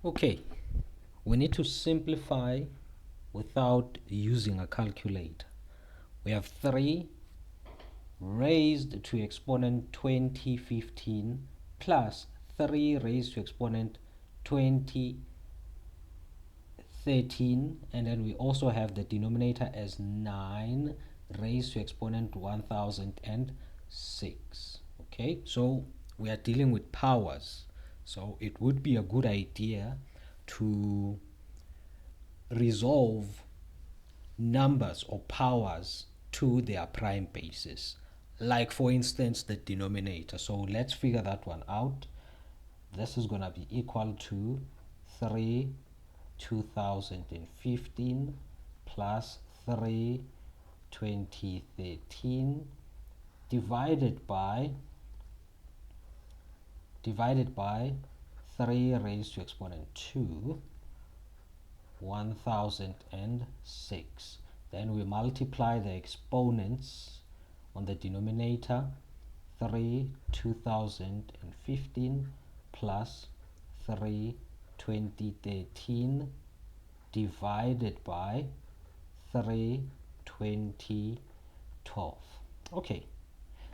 Okay, we need to simplify without using a calculator. We have 3 raised to exponent 2015 plus 3 raised to exponent 2013, and then we also have the denominator as 9 raised to exponent 1006. Okay, so we are dealing with powers, so it would be a good idea to resolve numbers or powers to their prime basis, like for instance the denominator. So let's figure that one out. This is going to be equal to 3 2015 plus 3 2013 divided by 3 raised to exponent 2 1006. Then we multiply the exponents on the denominator. 3 2015 plus 3 2013 divided by 3 2012. Okay,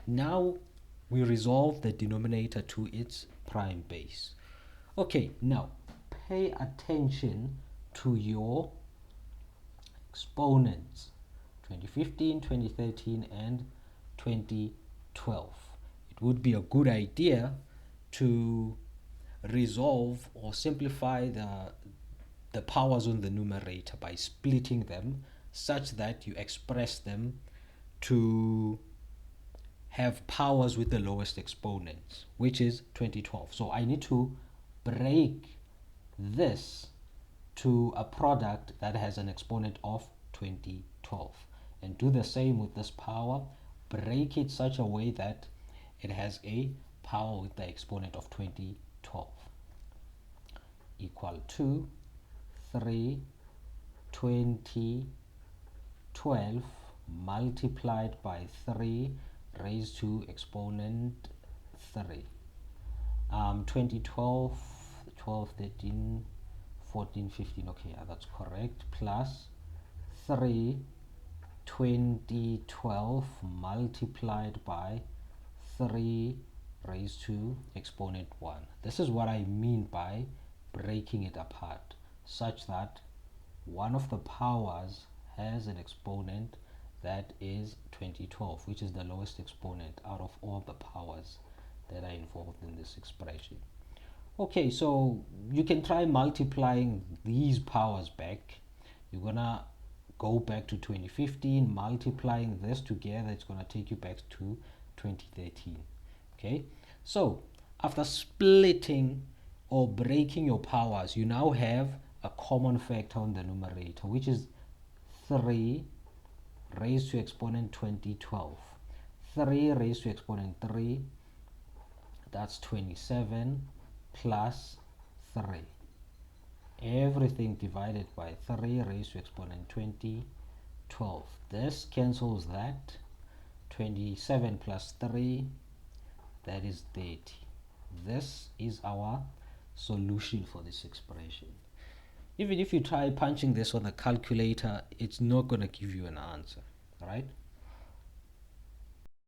now we resolve the denominator to its prime base. Okay, now pay attention to your exponents: 2015, 2013, and 2012. It would be a good idea to resolve or simplify the powers on the numerator by splitting them such that you express them to have powers with the lowest exponents, which is 2012. So I need to break this to a product that has an exponent of 2012, and do the same with this power. Break it such a way that it has a power with the exponent of 2012, equal to 3 2012 multiplied by 3 raised to exponent 3. 2012, 12, 13, 14, 15. Okay, yeah, that's correct. Plus 3 2012 multiplied by 3 raised to exponent 1. This is what I mean by breaking it apart, such that one of the powers has an exponent that is 2012, which is the lowest exponent out of all the powers that are involved in this expression. Okay, so you can try multiplying these powers back. You're gonna go back to 2015, multiplying this together, it's gonna take you back to 2013. Okay, so after splitting or breaking your powers, you now have a common factor on the numerator, which is 3 raised to exponent 2012. 3 raised to exponent 3, that's 27, plus 3. Everything divided by 3 raised to exponent 2012. This cancels that. 27 plus 3, that is 30. This is our solution for this expression. Even if you try punching this on a calculator, it's not going to give you an answer, right?